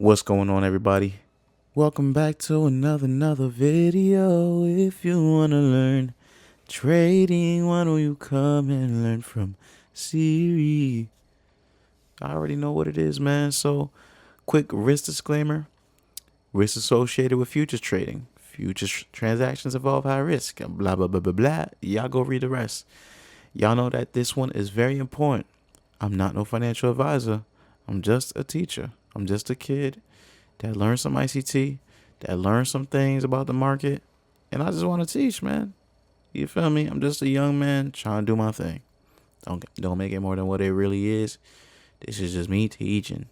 What's going on, everybody? Welcome back to another video. If you want to learn trading, why don't you come and learn from Siri? I already know what it is, man. So, quick risk disclaimer. Risk associated with futures trading. Futures transactions involve high risk. Blah, blah, blah, blah, blah. Y'all go read the rest. Y'all know that this one is very important. I'm not no financial advisor. I'm just a teacher. I'm just a kid that learned some ICT, that learned some things about the market, and I just want to teach, man. You feel me? I'm just a young man trying to do my thing. Don't make it more than what it really is. This is just me teaching.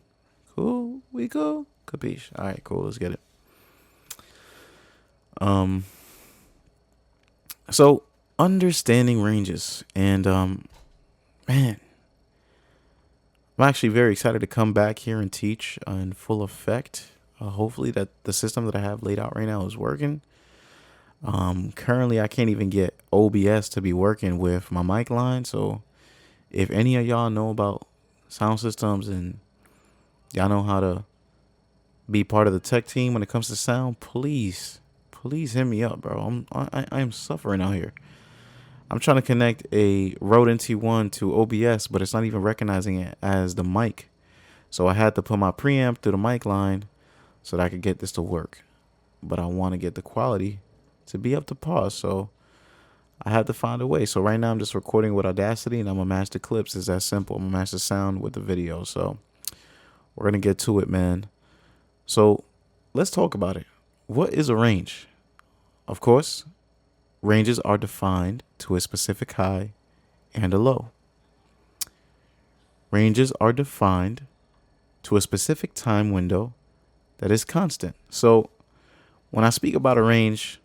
Cool? We cool? Capiche? All right, cool. Let's get it. So understanding ranges, and man, I'm actually very excited to come back here and teach in full effect. Hopefully that the system that I have laid out right now is working. Currently I can't even get OBS to be working with my mic line. So if any of y'all know about sound systems and y'all know how to be part of the tech team when it comes to sound, please hit me up, bro. I am suffering out here. I'm trying to connect a Rode NT1 to OBS, but it's not even recognizing it as the mic. So I had to put my preamp through the mic line so that I could get this to work. But I want to get the quality to be up to par, so I have to find a way. So right now I'm just recording with Audacity, and I'm gonna match the clips. It's that simple. I'm gonna match the sound with the video. So we're gonna get to it, man. So let's talk about it. What is a range? Of course, ranges are defined to a specific high and a low. Ranges are defined to a specific time window that is constant. So when I speak about a range,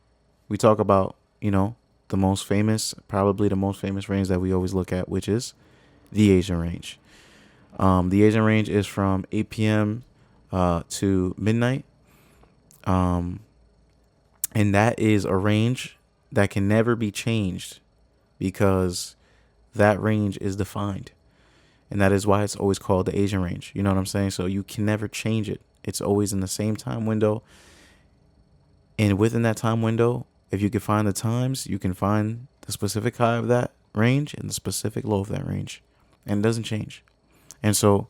we talk about, the most famous, probably the most famous range that we always look at, which is the Asian range. The Asian range is from 8 p.m. To midnight. And that is a range that can never be changed because that range is defined. And that is why it's always called the Asian range. You know what I'm saying? So you can never change it. It's always in the same time window. And within that time window, if you can find the times, you can find the specific high of that range and the specific low of that range. And it doesn't change. And so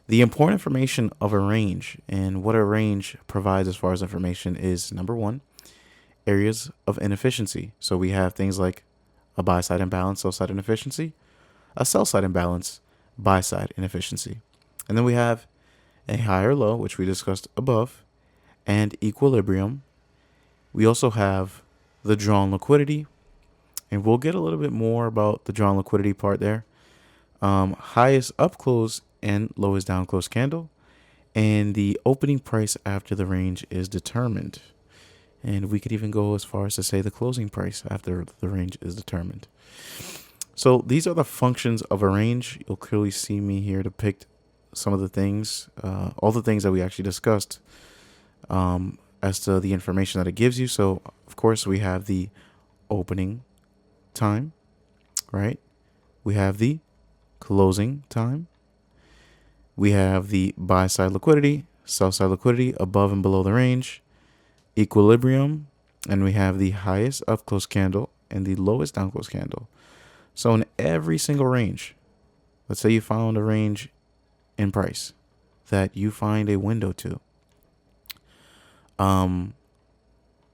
the important information of a range and what a range provides as far as information is, number one, areas of inefficiency. So we have things like a buy side imbalance, sell side inefficiency, a sell side imbalance, buy side inefficiency. And then we have a high or low, which we discussed above, and equilibrium. We also have the drawn liquidity, and we'll get a little bit more about the drawn liquidity part there. Highest up close and lowest down close candle, and the opening price after the range is determined. And we could even go as far as to say the closing price after the range is determined. So these are the functions of a range. You'll clearly see me here depict some of the things, all the things that we actually discussed as to the information that it gives you. So, of course, we have the opening time, right? We have the closing time. We have the buy side liquidity, sell side liquidity above and below the range, equilibrium, and we have the highest up close candle and the lowest down close candle. So in every single range, let's say you found a range in price that you find a window to,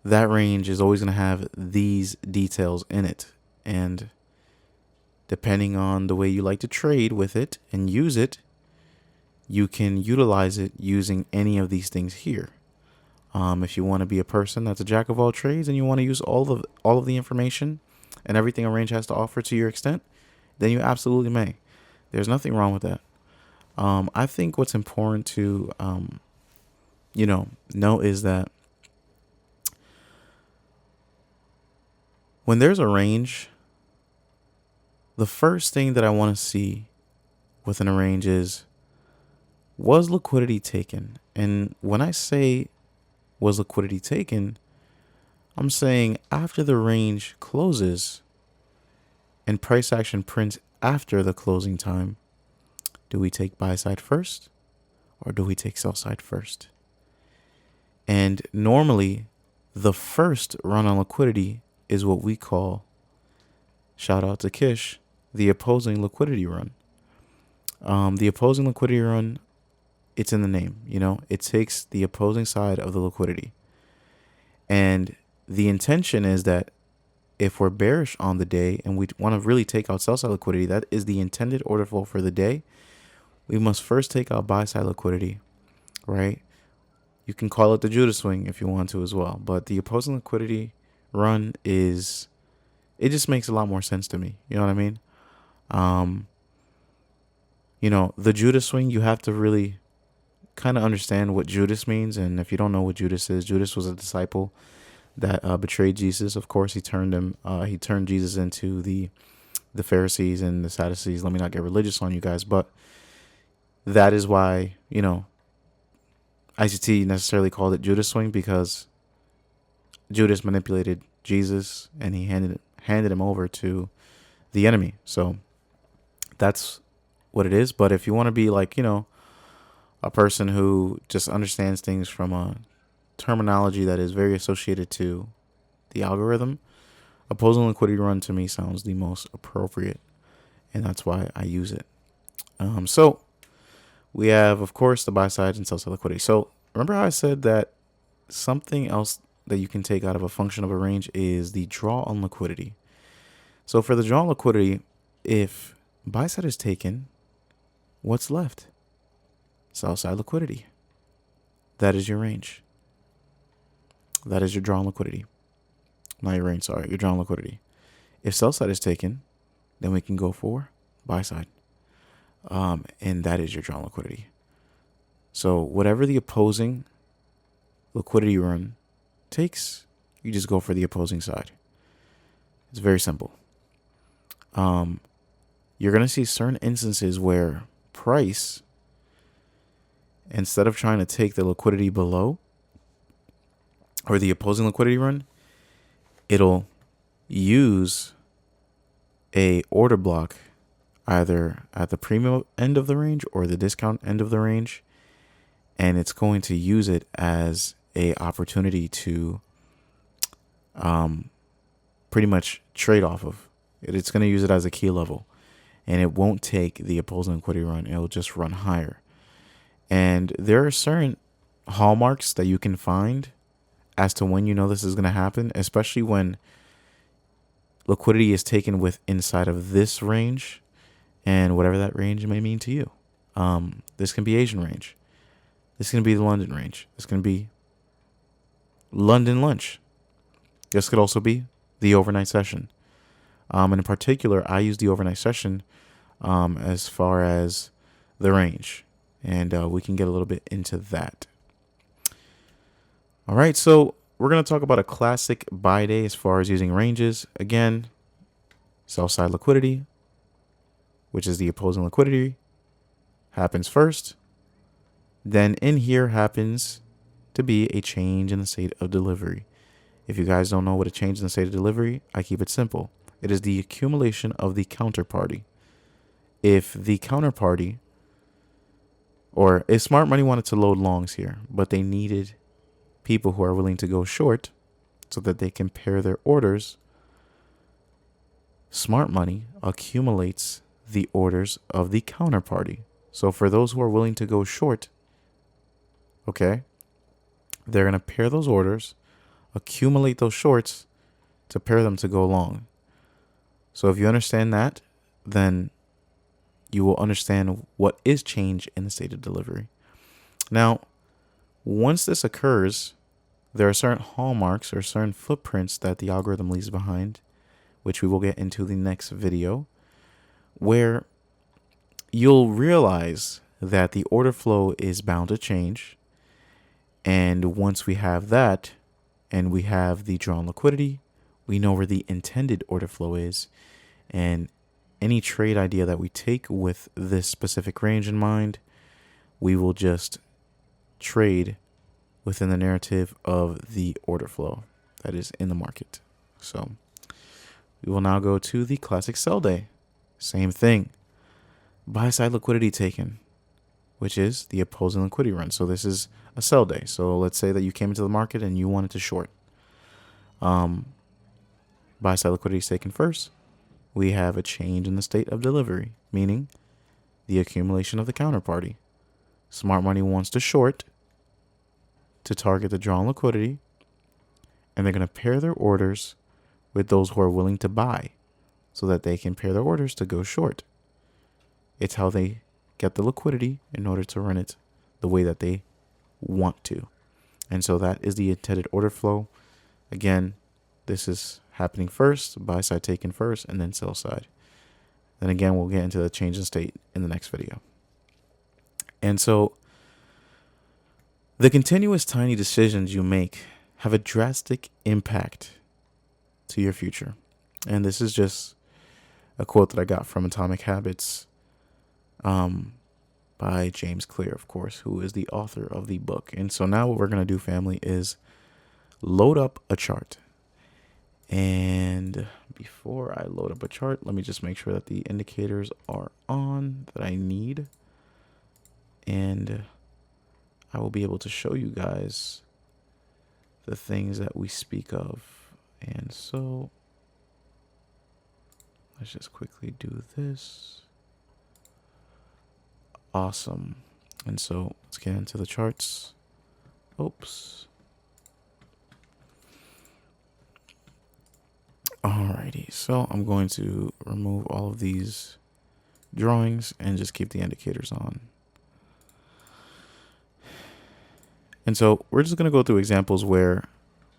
that range is always going to have these details in it. And depending on the way you like to trade with it and use it, you can utilize it using any of these things here. If you want to be a person that's a jack of all trades and you want to use all of the information and everything a range has to offer to your extent, then you absolutely may. There's nothing wrong with that. I think what's important to know is that when there's a range, the first thing that I want to see within a range is, was liquidity taken? And when I say was liquidity taken, I'm saying after the range closes and price action prints after the closing time, do we take buy side first or do we take sell side first? And normally, the first run on liquidity is what we call, shout out to Kish, the opposing liquidity run. The opposing liquidity run, it's in the name, it takes the opposing side of the liquidity. And the intention is that if we're bearish on the day and we want to really take out sell side liquidity, that is the intended order flow for the day. We must first take out buy side liquidity, right? You can call it the Judas swing if you want to as well. But the opposing liquidity run it just makes a lot more sense to me. You know what I mean? The Judas swing, you have to really kind of understand what Judas means. And if you don't know what Judas is, Judas was a disciple that betrayed Jesus. Of course, he turned Jesus into the Pharisees and the Sadducees. Let me not get religious on you guys, but that is why, ICT necessarily called it Judas swing, because Judas manipulated Jesus and he handed him over to the enemy. So that's what it is. But if you want to be like, a person who just understands things from a terminology that is very associated to the algorithm, opposing liquidity run to me sounds the most appropriate, and that's why I use it. So we have, of course, the buy side and sell side liquidity. So remember how I said that something else that you can take out of a function of a range is the draw on liquidity. So for the draw on liquidity, if buy side is taken, what's left? Sell side liquidity. That is your range. That is your draw on liquidity. Not your range, sorry, your draw on liquidity. If sell side is taken, then we can go for buy side. And that is your draw on liquidity. So whatever the opposing liquidity run takes, you just go for the opposing side. It's very simple. You're going to see certain instances where price, instead of trying to take the liquidity below or the opposing liquidity run, it'll use a order block either at the premium end of the range or the discount end of the range, and it's going to use it as a opportunity to pretty much trade off of. It's going to use it as a key level, and it won't take the opposing liquidity run. It'll just run higher. And there are certain hallmarks that you can find as to when this is going to happen, especially when liquidity is taken with inside of this range and whatever that range may mean to you. This can be Asian range. This can be the London range. This can be London lunch. This could also be the overnight session. And in particular, I use the overnight session as far as the range. And we can get a little bit into that. All right, so we're going to talk about a classic buy day as far as using ranges. Again, sell side liquidity, which is the opposing liquidity, happens first. Then in here happens to be a change in the state of delivery. If you guys don't know what a change in the state of delivery, I keep it simple. It is the accumulation of the counterparty. If the counterparty, or if smart money wanted to load longs here, but they needed people who are willing to go short so that they can pair their orders, smart money accumulates the orders of the counterparty. So for those who are willing to go short, okay, they're going to pair those orders, accumulate those shorts to pair them to go long. So if you understand that, then you will understand what is change in the state of delivery. Now, once this occurs, there are certain hallmarks or certain footprints that the algorithm leaves behind, which we will get into the next video, where you'll realize that the order flow is bound to change. And once we have that, and we have the drawn liquidity, we know where the intended order flow is. And any trade idea that we take with this specific range in mind, we will just trade within the narrative of the order flow that is in the market. So we will now go to the classic sell day. Same thing. Buy side liquidity taken. which is the opposing liquidity run. So this is a sell day. So let's say that you came into the market and you wanted to short. Buy side liquidity is taken first. We have a change in the state of delivery, meaning the accumulation of the counterparty. Smart money wants to short to target the drawn liquidity, and they're going to pair their orders with those who are willing to buy so that they can pair their orders to go short. It's how they get the liquidity in order to run it the way that they want to. And so that is the intended order flow. Again, this is happening first, buy side taken first, and then sell side. Then again, we'll get into the change in state in the next video. And so the continuous tiny decisions you make have a drastic impact to your future. And this is just a quote that I got from Atomic Habits by James Clear, of course, who is the author of the book. And so now what we're going to do, family, is load up a chart. And before I load up a chart, let me just make sure that the indicators are on that I need. And I will be able to show you guys the things that we speak of. And so let's just quickly do this. Awesome. And so let's get into the charts. Oops. Alrighty, so I'm going to remove all of these drawings and just keep the indicators on. And so we're just going to go through examples where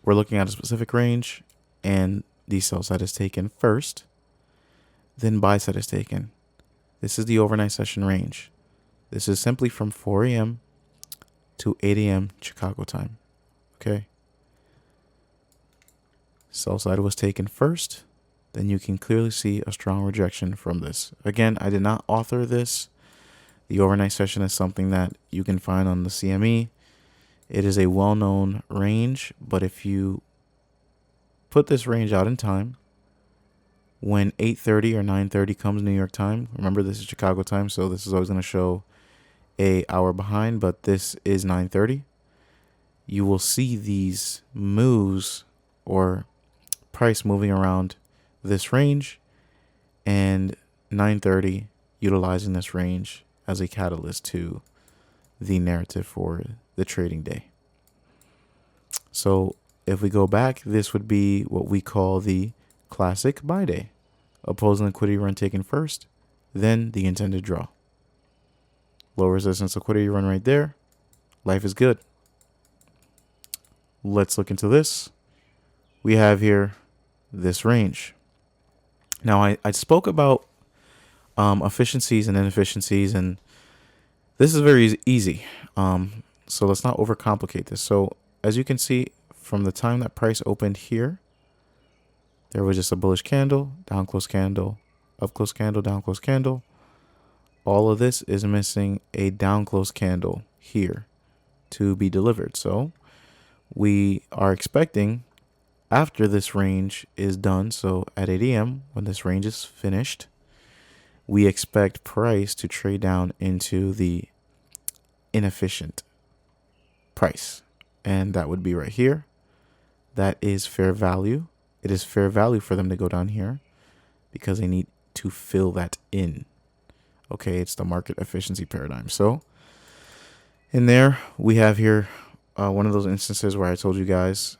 we're looking at a specific range and the sell side is taken first, then buy side is taken. This is the overnight session range. This is simply from 4 a.m. to 8 a.m. Chicago time. Okay. Sell side was taken first. Then you can clearly see a strong rejection from this. Again, I did not author this. The overnight session is something that you can find on the CME. It is a well-known range, but if you put this range out in time, when 8:30 or 9:30 comes New York time, remember this is Chicago time, so this is always going to show an hour behind, but this is 9:30. You will see these moves or price moving around this range, and 9:30 utilizing this range as a catalyst to the narrative for the trading day. So if we go back, this would be what we call the classic buy day. Opposing liquidity run taken first, then the intended draw. Low resistance liquidity run right there. Life is good. Let's look into this. We have here this range. Now I spoke about efficiencies and inefficiencies, and this is very easy. So let's not overcomplicate this. So as you can see, from the time that price opened here, there was just a bullish candle, down close candle, up close candle, down close candle. All of this is missing a down close candle here to be delivered. So we are expecting after this range is done, so at 8 a.m. when this range is finished, we expect price to trade down into the inefficient price. And that would be right here. That is fair value. It is fair value for them to go down here because they need to fill that in. Okay, it's the market efficiency paradigm. So in there, we have here one of those instances where I told you guys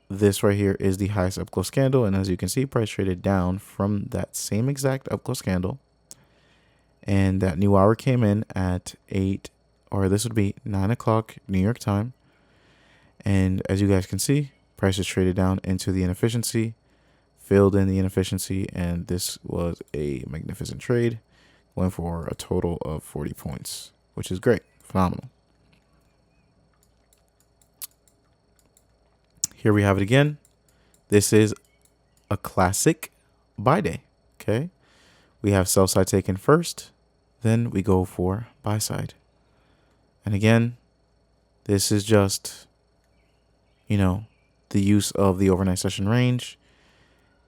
this right here is the highest up close candle. And as you can see, price traded down from that same exact up close candle. And that new hour came in at 8, or this would be 9 o'clock New York time. And as you guys can see, price is traded down into the inefficiency, filled in the inefficiency, and this was a magnificent trade, going for a total of 40 points, which is great, phenomenal. Here we have it again. This is a classic buy day, okay? We have sell side taken first, then we go for buy side. And again, this is just, you know, the use of the overnight session range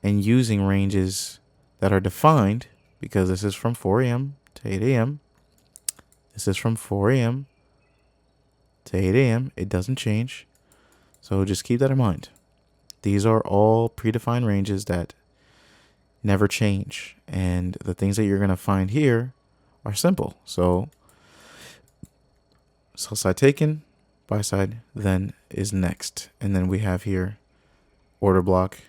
and using ranges that are defined, because this is from 4 a.m. to 8 a.m. This is from 4 a.m. to 8 a.m. It doesn't change. So just keep that in mind. These are all predefined ranges that never change. And the things that you're going to find here are simple. So sell side taken, buy side then is next. And then we have here order block,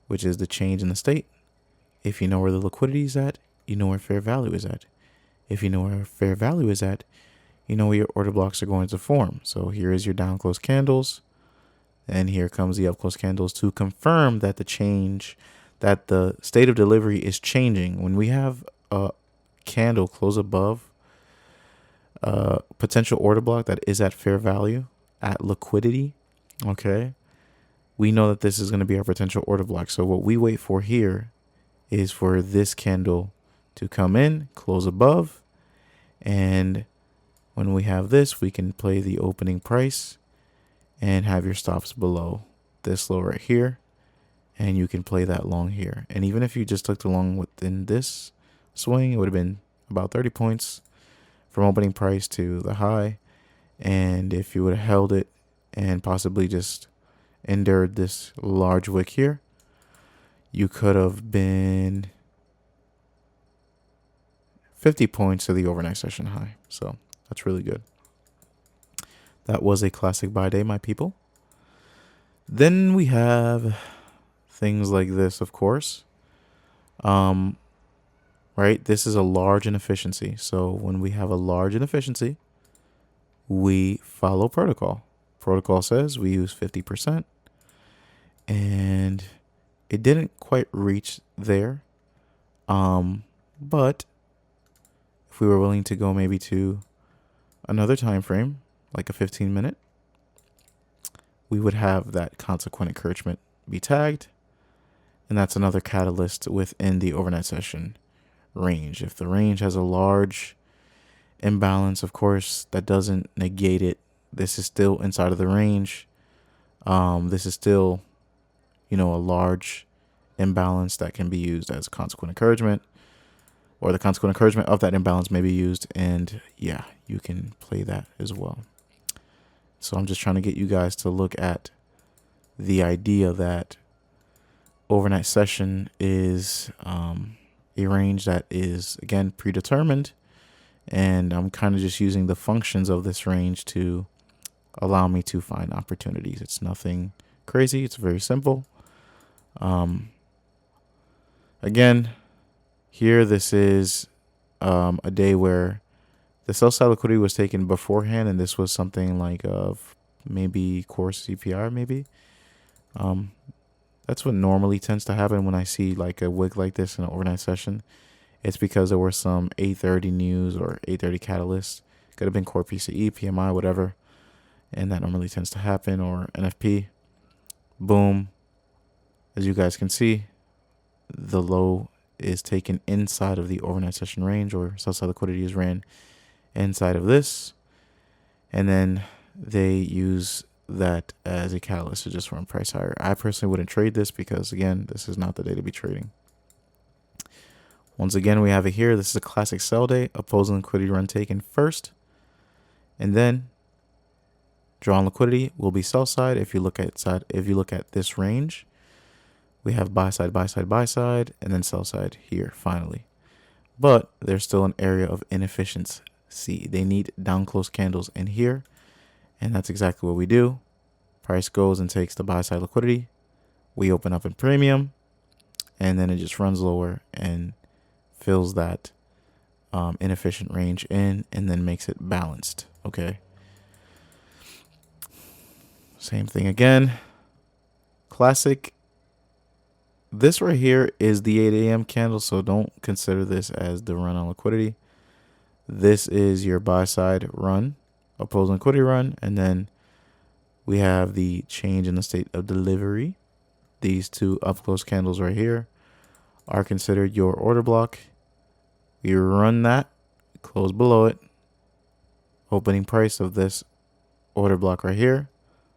which is the change in the state. If you know where the liquidity is at, you know where fair value is at. If you know where fair value is at, you know where your order blocks are going to form. So here is your down close candles. And here comes the up close candles to confirm that that the state of delivery is changing. When we have a candle close above a potential order block that is at fair value, at liquidity, okay, we know that this is going to be our potential order block. So what we wait for here is for this candle to come in, close above, and when we have this, we can play the opening price and have your stops below this low right here, and you can play that long here. And even if you just took the long within this swing, it would have been about 30 points from opening price to the high. And if you would have held it and possibly just endured this large wick here, you could have been 50 points to the overnight session high. So that's really good. That was a classic buy day, my people. Then we have things like this, of course. Right? This is a large inefficiency. So when we have a large inefficiency, we follow protocol. Protocol says we use 50%. And it didn't quite reach there. But if we were willing to go maybe to another time frame, like a 15-minute, we would have that consequent encouragement be tagged. And that's another catalyst within the overnight session range. If the range has a large imbalance, of course, that doesn't negate it. This is still inside of the range. This is still, a large imbalance that can be used as consequent encouragement, or the consequent encouragement of that imbalance may be used. And yeah, you can play that as well. So I'm just trying to get you guys to look at the idea that overnight session is a range that is, again, predetermined. And I'm kind of just using the functions of this range to allow me to find opportunities. It's nothing crazy. It's very simple. Again, here this is a day where the sell side liquidity was taken beforehand, and this was something like maybe course CPR, maybe. That's what normally tends to happen when I see like a wick like this in an overnight session. It's because there were some 8:30 news or 8:30 catalysts. Could have been core PCE, PMI, whatever. And that normally tends to happen, or NFP. Boom. As you guys can see, the low is taken inside of the overnight session range, or sell side liquidity is ran inside of this. And then they use that as a catalyst to just run price higher. I personally wouldn't trade this because, again, this is not the day to be trading. Once again, we have it here. This is a classic sell day. Opposing liquidity run taken first. And then drawn liquidity will be sell side. If you look at this range, we have buy side, buy side, buy side, and then sell side here finally. But there's still an area of inefficiency. They need down close candles in here. And that's exactly what we do. Price goes and takes the buy side liquidity. We open up in premium, and then it just runs lower and fills that inefficient range in, and then makes it balanced. Okay. Same thing again. Classic. This right here is the 8 a.m. candle, so don't consider this as the run on liquidity. This is your buy side run, opposing liquidity run, and then we have the change in the state of delivery. These two up close candles right here are considered your order block. You run that, close below it, opening price of this order block right here.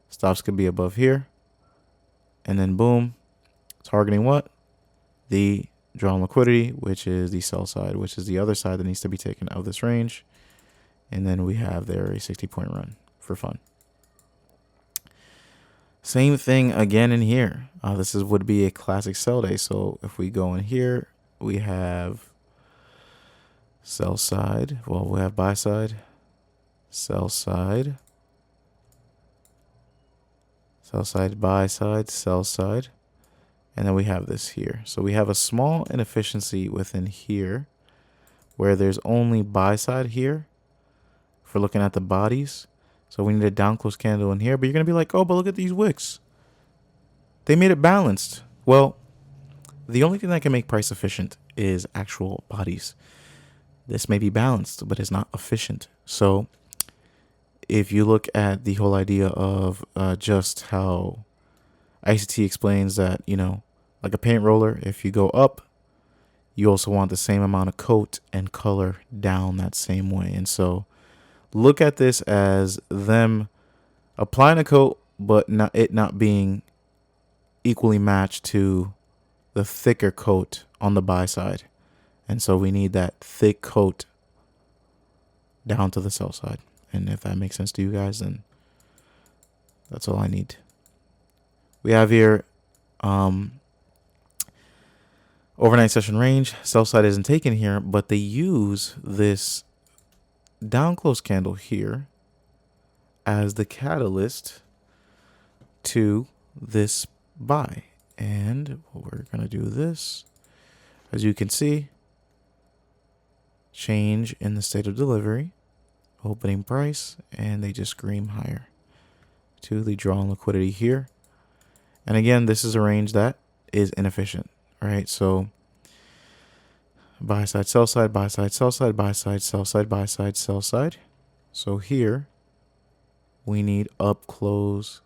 Stops could be above here, and then boom, targeting what? The drawn liquidity, which is the sell side, which is the other side that needs to be taken out of this range. And then we have there a 60-point run for fun. Same thing again in here. This would be a classic sell day. So if we go in here, we have sell side. Well, we have buy side, sell side, sell side, buy side, sell side. And then we have this here. So we have a small inefficiency within here where there's only buy side here for looking at the bodies. So we need a down close candle in here. But you're going to be like, oh, but look at these wicks. They made it balanced. Well, the only thing that can make price efficient is actual bodies. This may be balanced, but it's not efficient. So if you look at the whole idea of just how ICT explains that, you know, like a paint roller, if you go up, you also want the same amount of coat and color down that same way. And so look at this as them applying a coat, but not being equally matched to the thicker coat on the buy side. And so we need that thick coat down to the sell side. And if that makes sense to you guys, then that's all I need. We have here overnight session range. Sell side isn't taken here, but they use this down close candle here as the catalyst to this buy. And we're going to do this. As you can see, change in the state of delivery, opening price, and they just scream higher to the draw on liquidity here. And again, this is a range that is inefficient, right? So buy side, sell side, buy side, sell side, buy side, sell side, buy side, sell side. So here we need up close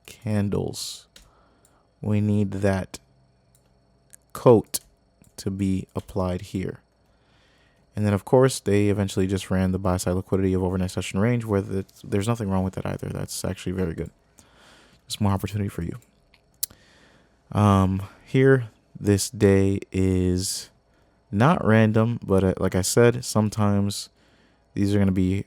candles. We need that coat to be applied here. And then, of course, they eventually just ran the buy side liquidity of overnight session range, where there's nothing wrong with that either. That's actually very good. There's more opportunity for you. Here, this day is not random, but like I said, sometimes these are going to be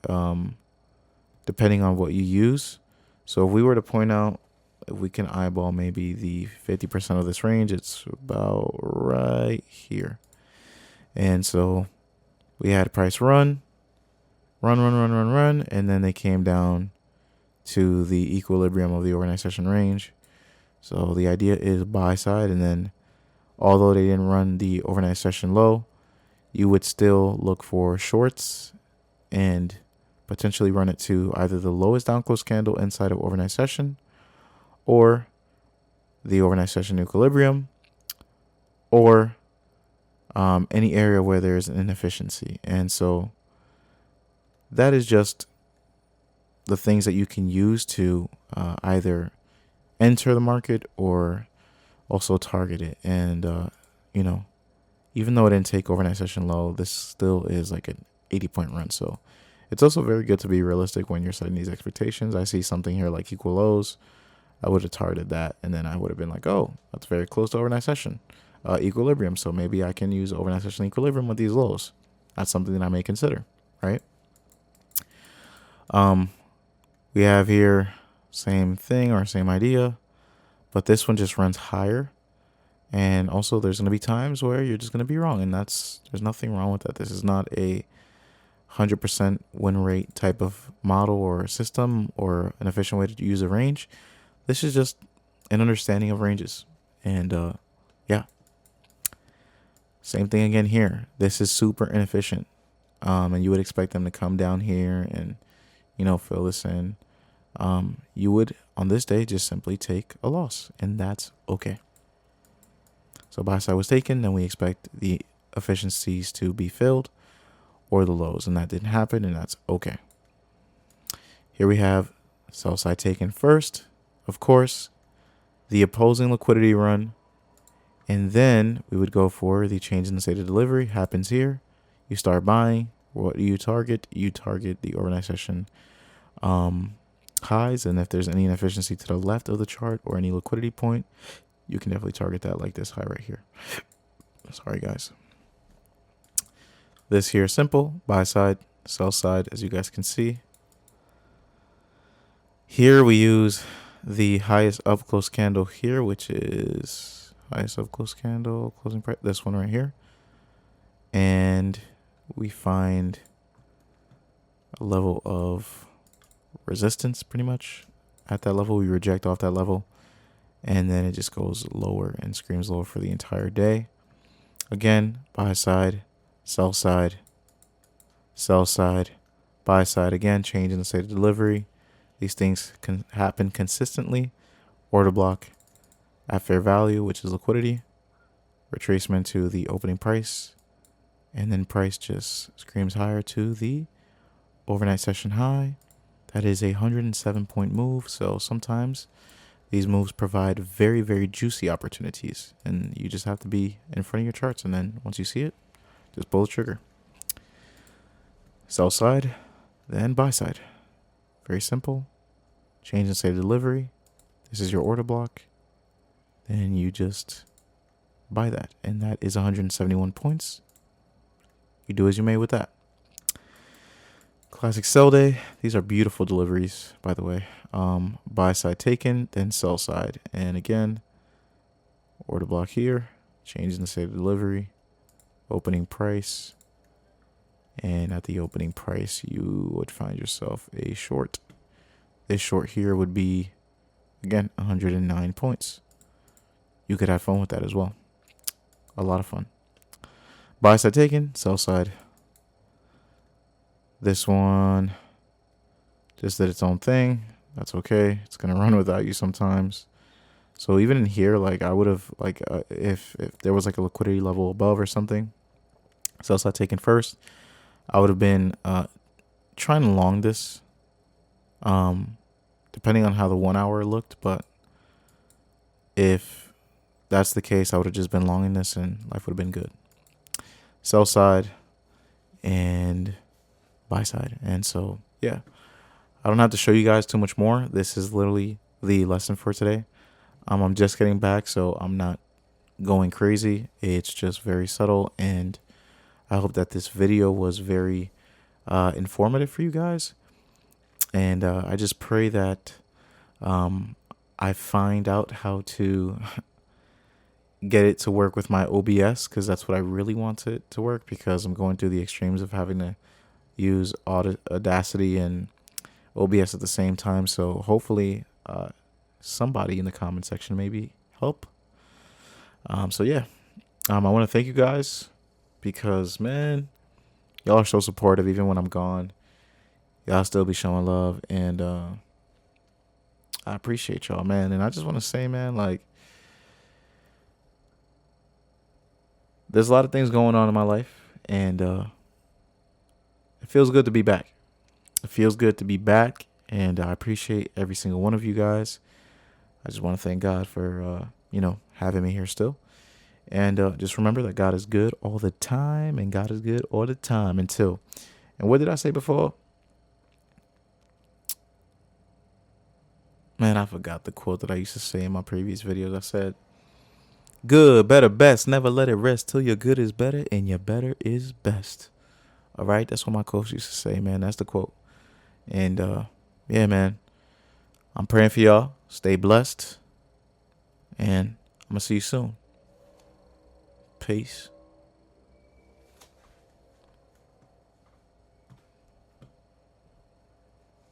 depending on what you use. So if we were to point out, if we can eyeball maybe the 50% of this range, it's about right here. And so we had price run, and then they came down to the equilibrium of the overnight session range. So the idea is buy side, and then although they didn't run the overnight session low, you would still look for shorts and potentially run it to either the lowest down close candle inside of overnight session, or the overnight session equilibrium, or any area where there's an inefficiency. And so that is just the things that you can use to either enter the market or also target it. And, you know, even though it didn't take overnight session low, this still is like an 80-point run. So it's also very good to be realistic when you're setting these expectations. I see something here like equal lows. I would have targeted that, and then I would have been like, oh, that's very close to overnight session equilibrium. So maybe I can use overnight session equilibrium with these lows. That's something that I may consider, right? We have here same thing or same idea, but this one just runs higher. And also there's going to be times where you're just going to be wrong, and there's nothing wrong with that. This is not a 100% win rate type of model or system or an efficient way to use a range. This is just an understanding of ranges. And yeah, same thing again here. This is super inefficient. And you would expect them to come down here and, you know, fill this in. You would, on this day, just simply take a loss, and that's okay. So buy side was taken, then we expect the efficiencies to be filled or the lows, and that didn't happen, and that's okay. Here we have sell side taken first, of course, the opposing liquidity run, and then we would go for the change in the state of delivery. Happens here. You start buying. What do you target? You target the overnight session highs, and if there's any inefficiency to the left of the chart or any liquidity point, you can definitely target that, like this high right here. Sorry, guys. This here is simple. Buy side, sell side, as you guys can see. Here we use the highest up close candle here, which is highest up close candle, closing price, this one right here. And we find a level of resistance pretty much. At that level, we reject off that level. And then it just goes lower and screams lower for the entire day. Again, buy side, sell side, sell side, buy side. Again, change in the state of delivery. These things can happen consistently. Order block at fair value, which is liquidity. Retracement to the opening price. And then price just screams higher to the overnight session high. That is a 107-point move. So sometimes these moves provide very, very juicy opportunities. And you just have to be in front of your charts. And then once you see it, just pull the trigger. Sell side, then buy side. Very simple. Change in state of delivery. This is your order block. Then you just buy that. And that is 171 points. You do as you may with that. Classic sell day. These are beautiful deliveries, by the way. Buy side taken, then sell side. And again, order block here. Change in the state of delivery. Opening price. And at the opening price, you would find yourself a short. This short here would be, again, 109 points. You could have fun with that as well. A lot of fun. Buy side taken, sell side. This one just did its own thing. That's okay. It's going to run without you sometimes. So even in here, like I would have, like if there was like a liquidity level above or something, sell side taken first, I would have been trying to long this, depending on how the 1 hour looked. But if that's the case, I would have just been longing this and life would have been good. Sell side and buy side. And so, yeah, I don't have to show you guys too much more. This is literally the lesson for today. I'm just getting back, so I'm not going crazy. It's just very subtle. And I hope that this video was very informative for you guys. And I just pray that I find out how to get it to work with my OBS, because that's what I really want it to work, because I'm going through the extremes of having to use Audacity and OBS at the same time. So hopefully somebody in the comment section maybe help. So yeah, I want to thank you guys, because man, y'all are so supportive. Even when I'm gone, y'all still be showing love, and I appreciate y'all, man. And I just want to say, man, like, there's a lot of things going on in my life, and it feels good to be back. It feels good to be back, and I appreciate every single one of you guys. I just want to thank God for, having me here still. And just remember that God is good all the time, and God is good all the time until. And what did I say before? Man, I forgot the quote that I used to say in my previous videos. I said, good, better, best. Never let it rest till your good is better and your better is best. All right. That's what my coach used to say, man. That's the quote. And yeah, man, I'm praying for y'all. Stay blessed. And I'm going to see you soon. Peace.